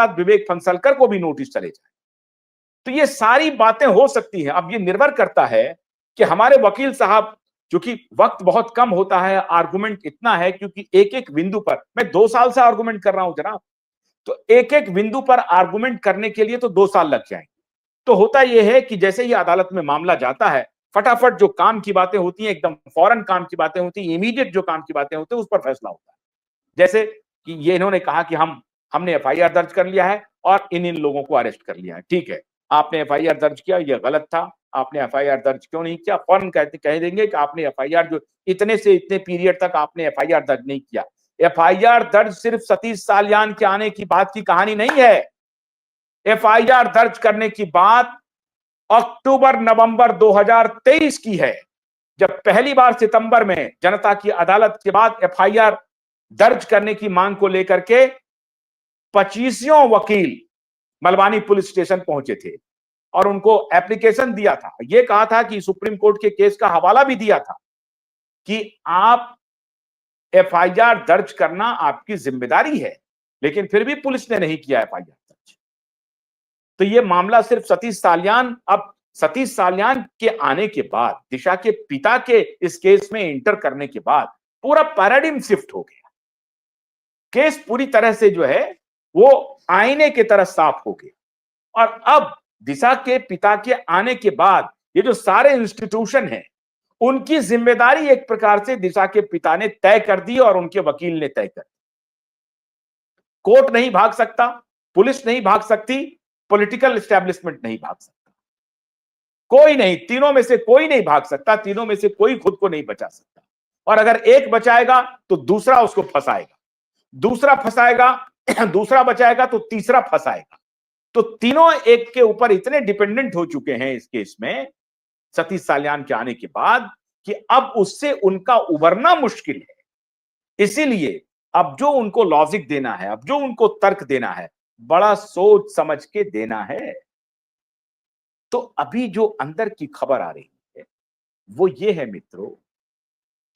साथ विवेक फंसलकर को भी नोटिस चले जाए। तो ये सारी बातें हो सकती हैं। अब ये निर्भर करता है कि हमारे वकील साहब, क्योंकि वक्त बहुत कम होता है, आर्गुमेंट इतना है, क्योंकि एक एक बिंदु पर मैं 2 साल से आर्गुमेंट कर रहा हूं जनाब, तो एक एक बिंदु पर आर्गुमेंट करने के लिए तो 2 साल लग जाएंगे। तो होता यह है कि जैसे ही अदालत में मामला जाता है, फटाफट जो काम की बातें होती हैं, एकदम फौरन काम की बातें होती हैं, इमीडिएट जो काम की बातें होती हैं, उस पर फैसला होता है। जैसे कि ये इन्होंने कहा कि हमने एफआईआर दर्ज कर लिया है और इन लोगों को अरेस्ट कर लिया है। ठीक है, आपने एफआईआर दर्ज किया, यह गलत था, आपने एफआईआर दर्ज क्यों नहीं किया? फौरन कह देंगे कि आपने एफआईआर जो इतने से इतने पीरियड तक आपने एफआईआर दर्ज नहीं किया। एफआईआर दर्ज सिर्फ सतीश साल्यान के आने की बात की कहानी नहीं है। एफआईआर दर्ज करने की बात अक्टूबर नवंबर 2023 की है, जब पहली बार सितंबर में जनता की अदालत के बाद एफआईआर दर्ज करने की मांग को लेकर के 25 वकील मलवानी पुलिस स्टेशन पहुंचे थे और उनको एप्लीकेशन दिया था। यह कहा था कि सुप्रीम कोर्ट के केस का हवाला भी दिया था कि आप एफआईआर दर्ज करना आपकी जिम्मेदारी है, लेकिन फिर भी पुलिस ने नहीं किया एफआईआर दर्ज। तो यह मामला सिर्फ सतीश साल्यान के आने के बाद, दिशा के पिता के इस केस में इंटर करने के बाद पूरा पैराडिम शिफ्ट हो गया। केस पूरी तरह से जो है वो आईने की तरह साफ हो गया। और अब दिशा के पिता के आने के बाद ये जो सारे इंस्टीट्यूशन हैं, उनकी जिम्मेदारी एक प्रकार से दिशा के पिता ने तय कर दी और उनके वकील ने तय कर दी। कोर्ट नहीं भाग सकता, पुलिस नहीं भाग सकती, पॉलिटिकल एस्टेब्लिशमेंट नहीं भाग सकता, कोई नहीं, तीनों में से कोई नहीं भाग सकता, तीनों में से कोई खुद को नहीं बचा सकता। और अगर एक बचाएगा तो दूसरा उसको फंसाएगा, दूसरा फंसाएगा, दूसरा बचाएगा तो तीसरा फंसाएगा। तो तीनों एक के ऊपर इतने डिपेंडेंट हो चुके हैं इस केस में सतीश साल्यान के आने के बाद कि अब उससे उनका उबरना मुश्किल है। इसीलिए अब जो उनको लॉजिक देना है, अब जो उनको तर्क देना है, बड़ा सोच समझ के देना है। तो अभी जो अंदर की खबर आ रही है वो ये है मित्रों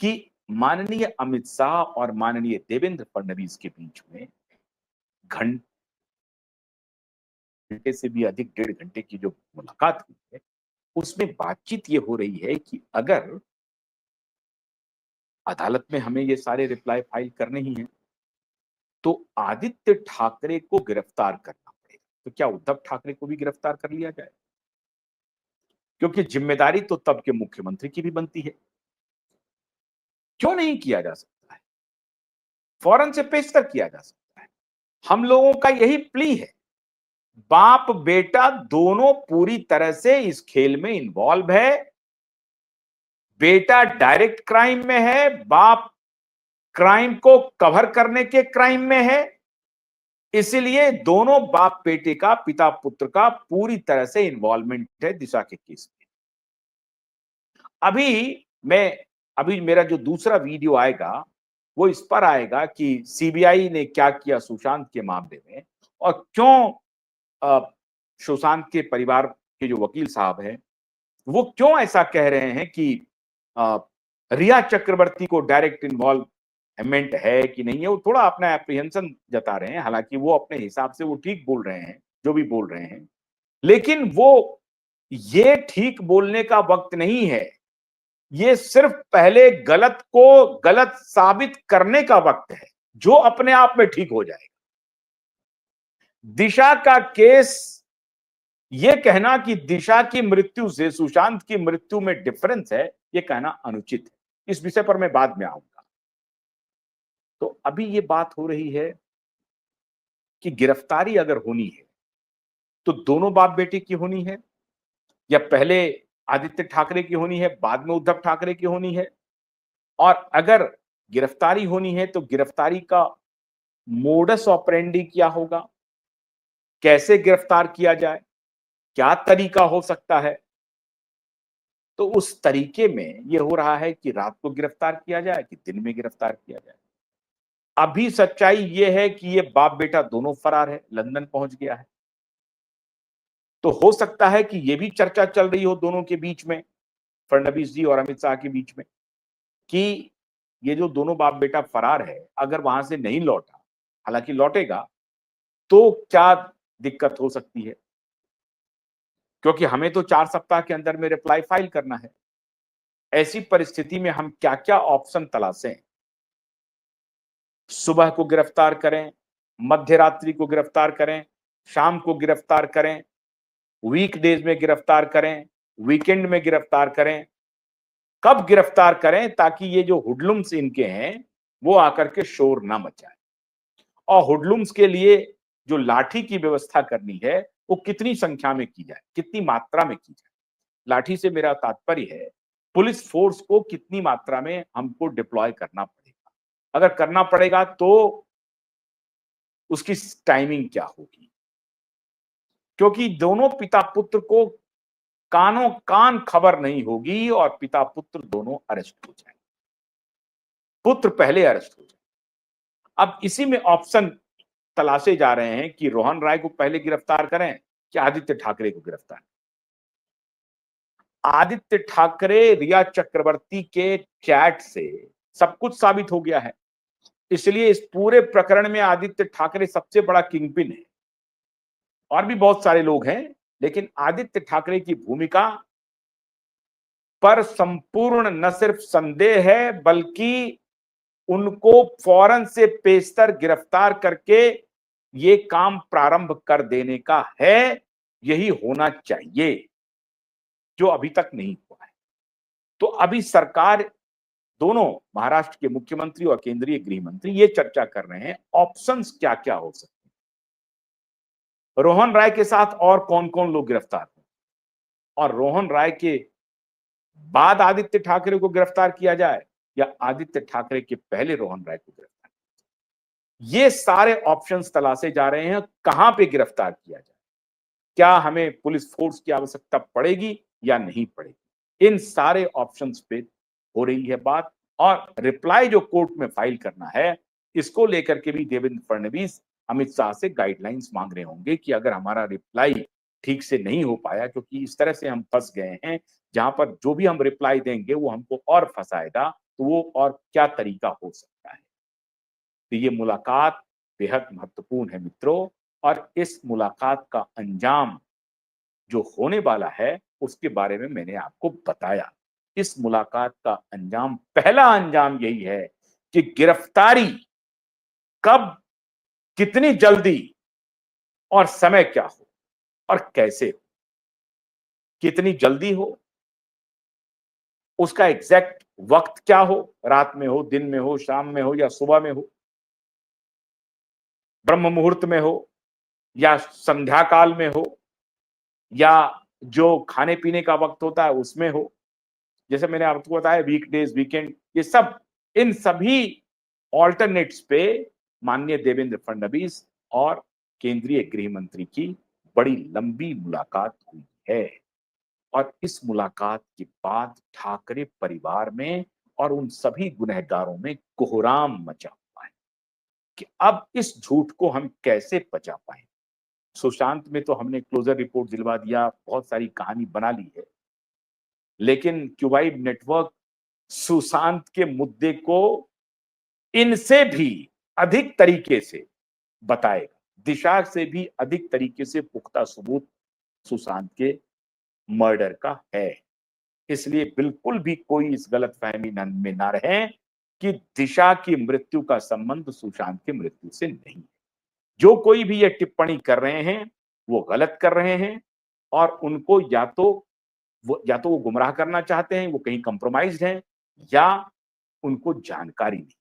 कि माननीय अमित शाह और माननीय देवेंद्र फडणवीस के बीच में घंटे से भी अधिक, 1.5 घंटे की जो मुलाकात हुई है, उसमें बातचीत ये हो रही है कि अगर अदालत में हमें ये सारे रिप्लाई फाइल करने ही हैं, तो आदित्य ठाकरे को गिरफ्तार करना पड़ेगा। तो क्या उद्धव ठाकरे को भी गिरफ्तार कर लिया जाए? क्योंकि जिम्मेदारी तो तब के मुख्यमंत्री की भी बनती है। क्यों नहीं किया जा सकता है? फौरन से पेशतर किया जा सकता है। हम लोगों का यही प्ली है। बाप बेटा दोनों पूरी तरह से इस खेल में इन्वॉल्व है। बेटा डायरेक्ट क्राइम में है, बाप क्राइम को कवर करने के क्राइम में है। इसलिए दोनों बाप बेटे का, पिता पुत्र का पूरी तरह से इन्वॉल्वमेंट है दिशा के केस में। अभी मेरा जो दूसरा वीडियो आएगा वो इस पर आएगा कि सीबीआई ने क्या किया सुशांत के मामले में और क्यों सुशांत के परिवार के जो वकील साहब हैं वो क्यों ऐसा कह रहे हैं कि रिया चक्रवर्ती को डायरेक्ट इन्वॉल्वमेंट है कि नहीं है। वो थोड़ा अपना एप्रीहेंशन जता रहे हैं, हालांकि वो अपने हिसाब से वो ठीक बोल रहे हैं जो भी बोल रहे हैं, लेकिन वो ये ठीक बोलने का वक्त नहीं है। ये सिर्फ पहले गलत को गलत साबित करने का वक्त है, जो अपने आप में ठीक हो जाएगा। दिशा का केस, ये कहना कि दिशा की मृत्यु से सुशांत की मृत्यु में डिफरेंस है, ये कहना अनुचित है। इस विषय पर मैं बाद में आऊंगा। तो अभी ये बात हो रही है कि गिरफ्तारी अगर होनी है तो दोनों बाप बेटे की होनी है, या पहले आदित्य ठाकरे की होनी है, बाद में उद्धव ठाकरे की होनी है। और अगर गिरफ्तारी होनी है तो गिरफ्तारी का मोडस ऑपरेंडी क्या होगा, कैसे गिरफ्तार किया जाए, क्या तरीका हो सकता है। तो उस तरीके में यह हो रहा है कि रात को गिरफ्तार किया जाए कि दिन में गिरफ्तार किया जाए। अभी सच्चाई यह है कि ये बाप बेटा दोनों फरार है, लंदन पहुंच गया है। तो हो सकता है कि यह भी चर्चा चल रही हो दोनों के बीच में, फडणवीस जी और अमित शाह के बीच में, कि ये जो दोनों बाप बेटा फरार है, अगर वहां से नहीं लौटा, हालांकि लौटेगा, तो क्या दिक्कत हो सकती है, क्योंकि हमें तो 4 सप्ताह के अंदर में रिप्लाई फाइल करना है। ऐसी परिस्थिति में हम क्या-क्या ऑप्शन तलाशें? सुबह को गिरफ्तार करें, मध्य रात्रि को गिरफ्तार करें, शाम को गिरफ्तार करें, वीकडेज में गिरफ्तार करें, वीकेंड में गिरफ्तार करें, कब गिरफ्तार करें ताकि ये जो हुडलुम्स इनके हैं, वो आकर के शोर ना मचाएं। और हुडलुम्स के लिए जो लाठी की व्यवस्था करनी है, वो कितनी संख्या में की जाए, कितनी मात्रा में की जाए। लाठी से मेरा तात्पर्य है, पुलिस फोर्स को कितनी मात्रा में हमको डिप्लॉय करना पड़ेगा। अगर करना पड़ेगा तो उसकी टाइमिंग क्या होगी? क्योंकि दोनों पिता पुत्र को कानों कान खबर नहीं होगी और पिता पुत्र दोनों अरेस्ट हो जाएंगे। पुत्र पहले अरेस्ट हो जाए। अब इसी में ऑप्शन तलाशे जा रहे हैं कि रोहन राय को पहले गिरफ्तार करें कि आदित्य ठाकरे को गिरफ्तार। आदित्य ठाकरे रिया चक्रवर्ती के चैट से सब कुछ साबित हो गया है, इसलिए इस पूरे प्रकरण में आदित्य ठाकरे सबसे बड़ा किंगपिन है। और भी बहुत सारे लोग हैं, लेकिन आदित्य ठाकरे की भूमिका पर संपूर्ण न सिर्फ संदेह है, बल्कि उनको फौरन से पेशतर गिरफ्तार करके ये काम प्रारंभ कर देने का है, यही होना चाहिए, जो अभी तक नहीं हुआ है। तो अभी सरकार, दोनों महाराष्ट्र के मुख्यमंत्री और केंद्रीय गृह मंत्री ये चर्चा कर रहे हैं ऑप्शंस क्या क्या हो सकते हैं। रोहन राय के साथ और कौन कौन लोग गिरफ्तार हैं, और रोहन राय के बाद आदित्य ठाकरे को गिरफ्तार किया जाए या आदित्य ठाकरे के पहले रोहन राय को गिरफ्तार। ये सारे ऑप्शंस तलाशे जा रहे हैं, कहां पे गिरफ्तार किया जाए, क्या हमें पुलिस फोर्स की आवश्यकता पड़ेगी या नहीं पड़ेगी। इन सारे ऑप्शंस पे हो रही है बात। और रिप्लाई जो कोर्ट में फाइल करना है, इसको लेकर के भी देवेंद्र फडणवीस अमित शाह से गाइडलाइंस मांग रहे होंगे कि अगर हमारा रिप्लाई ठीक से नहीं हो पाया, क्योंकि इस तरह से हम फंस गए हैं, जहां पर जो भी हम रिप्लाई देंगे वो हमको और फंसाएगा, तो वो और क्या तरीका हो सकता है। तो ये मुलाकात बेहद महत्वपूर्ण है मित्रों, और इस मुलाकात का अंजाम जो होने वाला है उसके बारे में मैंने आपको बताया। इस मुलाकात का अंजाम, पहला अंजाम यही है कि गिरफ्तारी कब, कितनी जल्दी और समय क्या हो और कैसे हो। कितनी जल्दी हो, उसका एग्जैक्ट वक्त क्या हो, रात में हो, दिन में हो, शाम में हो या सुबह में हो, ब्रह्म मुहूर्त में हो या संध्या काल में हो, या जो खाने पीने का वक्त होता है उसमें हो, जैसे मैंने आपको बताया वीकडेज, वीकेंड, ये सब, इन सभी ऑल्टरनेट्स पे माननीय देवेंद्र फडणवीस और केंद्रीय गृह मंत्री की बड़ी लंबी मुलाकात हुई है। और इस मुलाकात के बाद ठाकरे परिवार में और उन सभी गुनहगारों में कोहराम मचा हुआ है कि अब इस झूठ को हम कैसे पचा पाए। सुशांत में तो हमने क्लोजर रिपोर्ट दिलवा दिया, बहुत सारी कहानी बना ली है, लेकिन क्यूबाइड नेटवर्क सुशांत के मुद्दे को इनसे भी अधिक तरीके से बताएगा, दिशा से भी अधिक तरीके से पुख्ता सबूत सुशांत के मर्डर का है। इसलिए बिल्कुल भी कोई इस गलतफहमी में ना रहे कि दिशा की मृत्यु का संबंध सुशांत की मृत्यु से नहीं है। जो कोई भी ये टिप्पणी कर रहे हैं वो गलत कर रहे हैं, और उनको या तो वो गुमराह करना चाहते हैं, वो कहीं कंप्रोमाइज्ड हैं, या उनको जानकारी नहीं।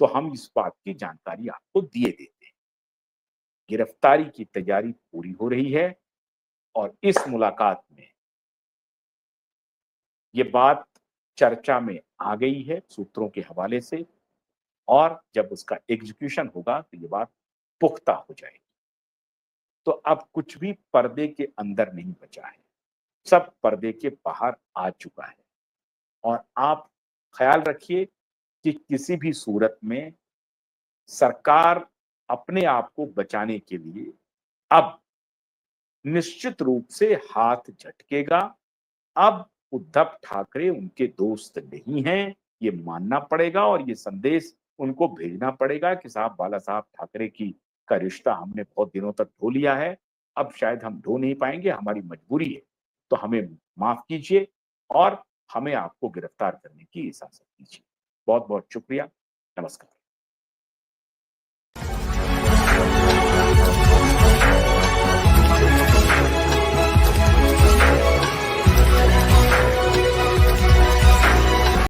तो हम इस बात की जानकारी आपको दिए देते हैं। गिरफ्तारी की तैयारी पूरी हो रही है, और इस मुलाकात में ये बात चर्चा में आ गई है सूत्रों के हवाले से, और जब उसका एग्जीक्यूशन होगा तो ये बात पुख्ता हो जाएगी। तो अब कुछ भी पर्दे के अंदर नहीं बचा है, सब पर्दे के बाहर आ चुका है। और आप ख्याल रखिए कि किसी भी सूरत में सरकार अपने आप को बचाने के लिए अब निश्चित रूप से हाथ झटकेगा। अब उद्धव ठाकरे उनके दोस्त नहीं हैं, ये मानना पड़ेगा, और ये संदेश उनको भेजना पड़ेगा कि साहब, बाला साहब ठाकरे की का रिश्ता हमने बहुत दिनों तक ढो लिया है, अब शायद हम ढो नहीं पाएँगे, हमारी मजबूरी है। तो हमें माफ़ कीजिए और हमें आपको गिरफ्तार करने की इजाज़त दीजिए। बहुत-बहुत शुक्रिया। नमस्कार।